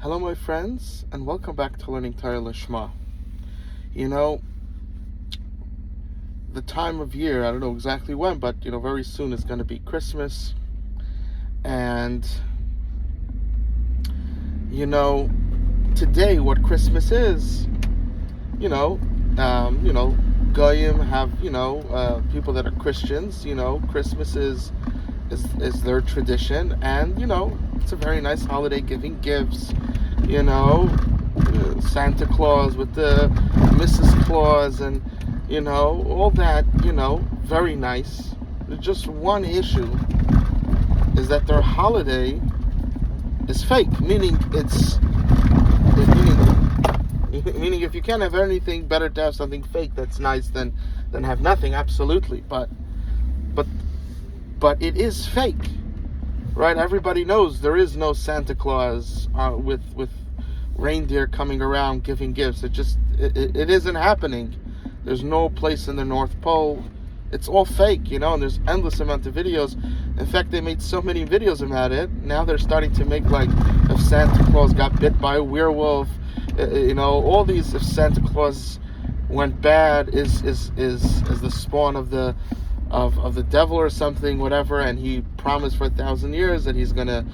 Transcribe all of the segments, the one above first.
Hello, my friends, and welcome back to Learning Torah Lishma. You know, the time of year, I don't know exactly when, but, very soon is going to be Christmas. And, today what Christmas is, Goyim have, people that are Christians, Christmas is their tradition, and, it's a very nice holiday, giving gifts, Santa Claus with the Mrs. Claus and, all that, very nice. There's just one issue, is that their holiday is fake, meaning meaning if you can't have anything, better to have something fake that's nice than have nothing, absolutely. But it is fake, right? Everybody knows there is no Santa Claus with reindeer coming around giving gifts. It isn't happening. There's no place in the North Pole. It's all fake, and there's endless amount of videos. In fact, they made so many videos about it. Now they're starting to make, like, if Santa Claus got bit by a werewolf, all these, if Santa Claus went bad, is the spawn of the devil or something, whatever, and he promised for 1,000 years that he's gonna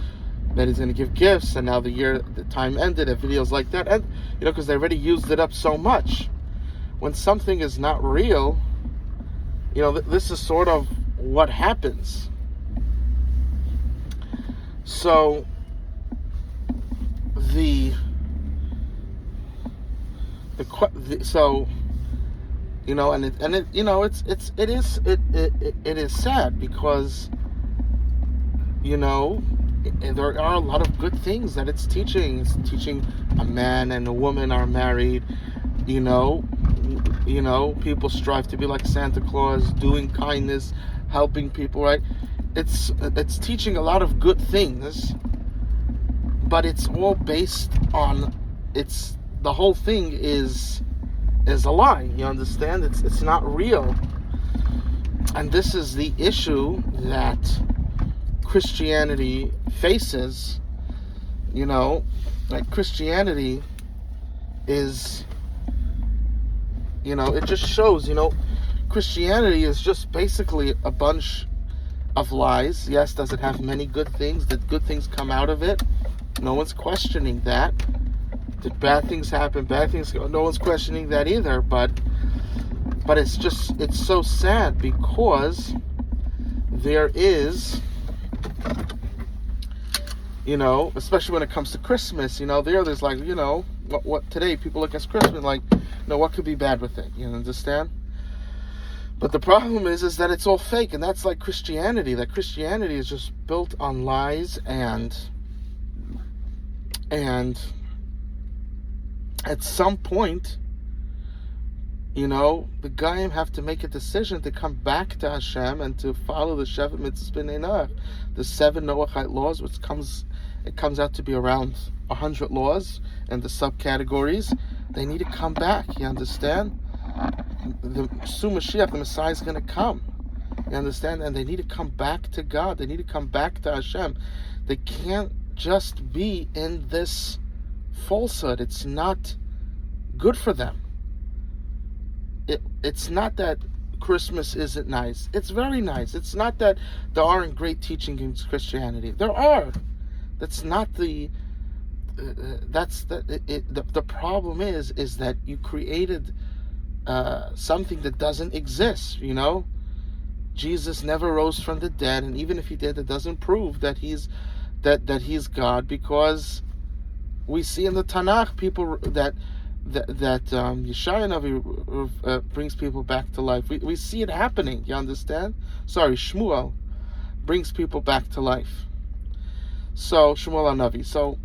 give gifts, and now the time ended, and videos like that, and because they already used it up so much. When something is not real, this is sort of what happens. So it is sad, because there are a lot of good things that it's teaching. It's teaching a man and a woman are married. People strive to be like Santa Claus, doing kindness, helping people, right? It's teaching a lot of good things, but it's all based on, the whole thing is a lie. You understand? It's not real. And this is the issue that Christianity faces. Like, Christianity is, it just shows, Christianity is just basically a bunch of lies. Yes, does it have many good things? Did good things come out of it? No one's questioning that. Did bad things happen? Bad things go? No one's questioning that either. But it's so sad, because there is, especially when it comes to Christmas, there's like, what today people look at Christmas like, what could be bad with it? You understand? But the problem is that it's all fake, and that's like Christianity. That Christianity is just built on lies, and at some point, the Goyim have to make a decision to come back to Hashem and to follow the Shevet Mitzvos B'nai Noach, the 7 Noachite laws, which comes out to be around 100 laws, and the subcategories. They need to come back. You understand? The Mashiach, the Messiah, is going to come. You understand? And they need to come back to God. They need to come back to Hashem. They can't just be in this falsehood. It's not good for them. It's not that Christmas isn't nice. It's very nice. It's not that there aren't great teachings in Christianity. There are. That's not the. The problem is that you created something that doesn't exist. Jesus never rose from the dead, and even if he did, it doesn't prove that he's God, because we see in the Tanakh people that Yeshaya Navi brings people back to life. We see it happening. You understand? Shmuel brings people back to life. So Shmuel Navi. So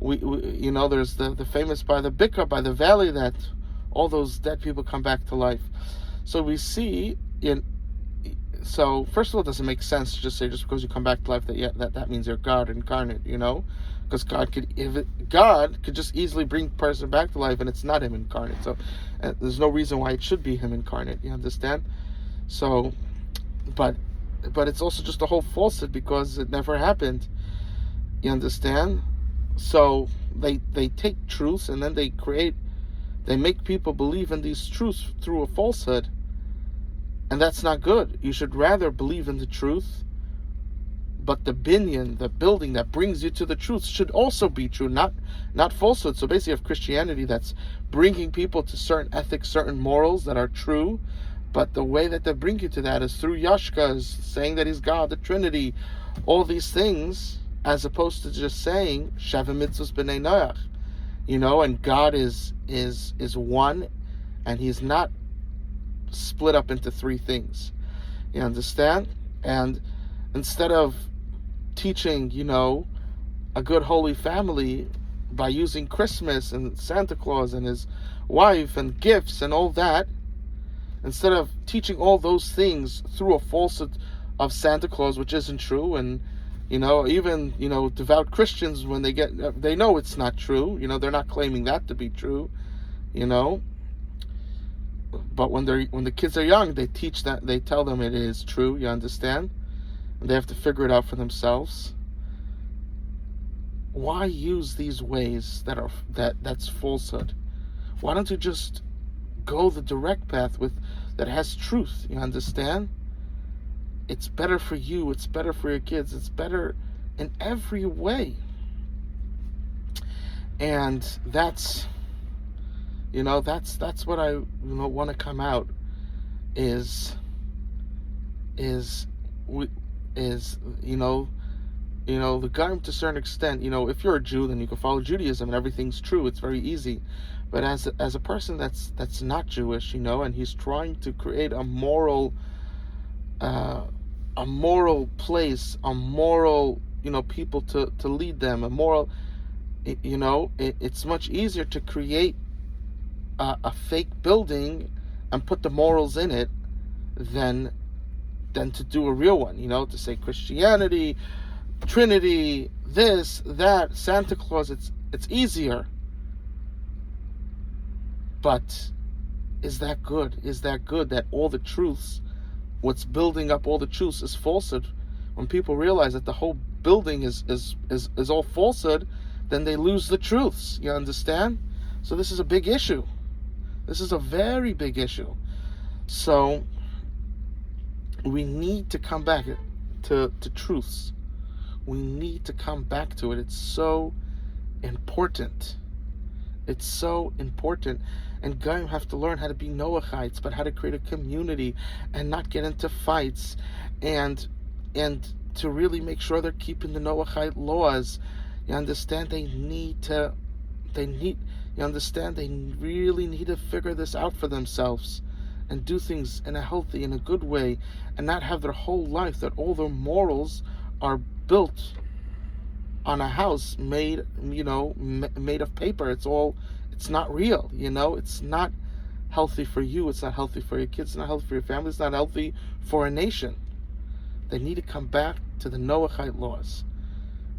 we there's the famous by the Bikkah, by the valley, that all those dead people come back to life. So we see So first of all, it doesn't make sense to just say, just because you come back to life, that means you're God incarnate, because God could just easily bring a person back to life, and it's not him incarnate. So there's no reason why it should be him incarnate. You understand? So, but it's also just a whole falsehood, because it never happened. You understand? So they take truths and then they make people believe in these truths through a falsehood, and that's not good. You should rather believe in the truth, but the binyan, the building that brings you to the truth, should also be true, not falsehood. So basically, you have Christianity that's bringing people to certain ethics, certain morals that are true, but the way that they bring you to that is through Yashka, is saying that he's God, the Trinity, all these things, as opposed to just saying Sheva Mitzvos B'nai Noach, and God is one, and he's not split up into three things. You understand? And instead of teaching, a good holy family by using Christmas and Santa Claus and his wife and gifts and all that, instead of teaching all those things through a falsehood of Santa Claus, which isn't true, and even devout Christians, when they know it's not true, they're not claiming that to be true, but when the kids are young, they tell them it is true. You understand? And they have to figure it out for themselves. Why use these ways that's falsehood? Why don't you just go the direct path that has truth? You understand? It's better for you, it's better for your kids, it's better in every way. And that's what I want to come out is the Gaim, to a certain extent, if you're a Jew, then you can follow Judaism and everything's true. It's very easy. But as a person that's not Jewish, and he's trying to create a moral place, a moral, people to lead them, a moral, it's much easier to create a fake building and put the morals in it than to do a real one, to say Christianity, Trinity, this, that, Santa Claus. It's easier. But is that good? Is that good that all the truths, what's building up all the truths, is falsehood? When people realize that the whole building is all falsehood, then they lose the truths. You understand? So this is a big issue. This is a very big issue. So we need to come back to truths. We need to come back to it. It's so important. It's so important. And Goyim have to learn how to be Noachites, but how to create a community and not get into fights, and to really make sure they're keeping the Noachite laws. You understand? They really need to figure this out for themselves and do things in a healthy, in a good way, and not have their whole life, that all their morals are built on a house made of paper. It's not real. It's not healthy for you. It's not healthy for your kids. It's not healthy for your family. It's not healthy for a nation. They need to come back to the Noachite laws.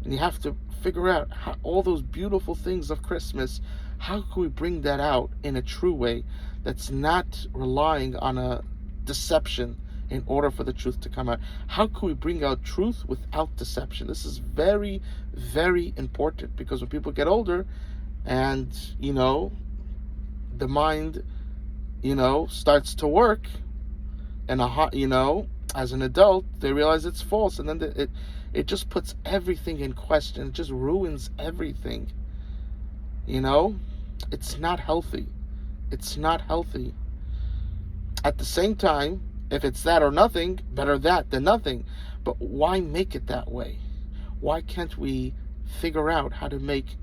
And you have to figure out how all those beautiful things of Christmas, how can we bring that out in a true way that's not relying on a deception in order for the truth to come out? How can we bring out truth without deception? This is very, very important, because when people get older and, the mind, starts to work, and as an adult, they realize it's false, and then it just puts everything in question. It just ruins everything. It's not healthy. It's not healthy. At the same time, if it's that or nothing, better that than nothing. But why make it that way? Why can't we figure out how to make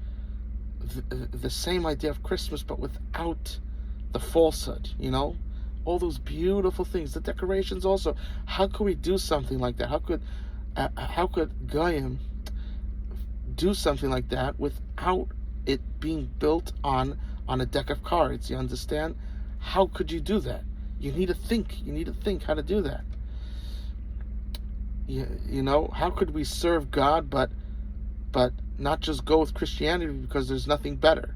the same idea of Christmas, but without the falsehood? All those beautiful things, the decorations also. How could we do something like that? How could Goyim do something like that without it being built on a deck of cards? You understand? How could you do that? You need to think. You need to think how to do that. How could we serve God, but not just go with Christianity because there's nothing better?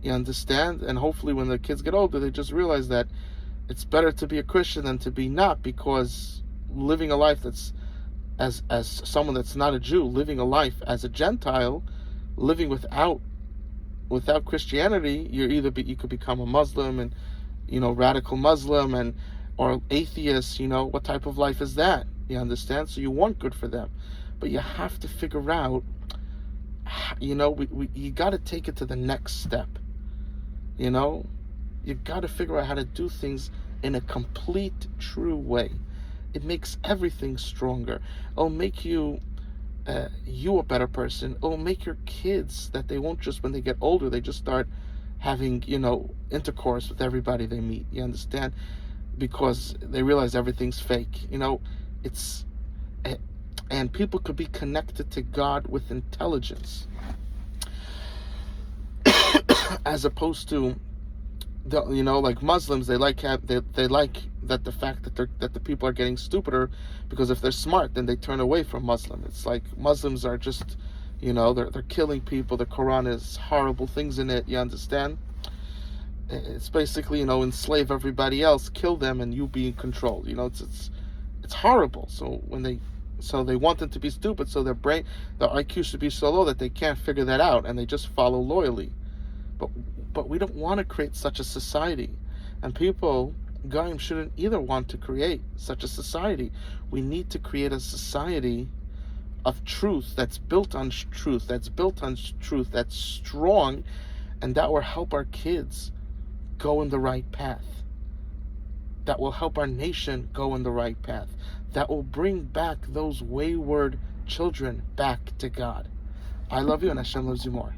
You understand? And hopefully when the kids get older, they just realize that it's better to be a Christian than to be not, because living a life that's, as someone that's not a Jew, living a life as a Gentile, living without Christianity, you could become a Muslim, and radical Muslim, and or atheist. What type of life is that? You understand? So you want good for them, but you have to figure out. You got to take it to the next step. You got to figure out how to do things in a complete, true way. It makes everything stronger. It'll make you a better person. It'll make your kids that they won't just, when they get older, they just start having, intercourse with everybody they meet. You understand? Because they realize everything's fake. And people could be connected to God with intelligence, as opposed to like Muslims. They like that the fact that the people are getting stupider, because if they're smart, then they turn away from Muslim. It's like Muslims are just, they're killing people. The Quran has horrible things in it. You understand? It's basically, enslave everybody else, kill them, and you be in control. It's horrible. So they want them to be stupid, so their IQ should be so low that they can't figure that out, and they just follow loyally. But we don't want to create such a society, and people, Goyim, shouldn't either want to create such a society. We need to create a society of truth, that's built on truth, that's strong, and that will help our kids go in the right path. That will help our nation go in the right path. That will bring back those wayward children back to God. I love you, and Hashem loves you more.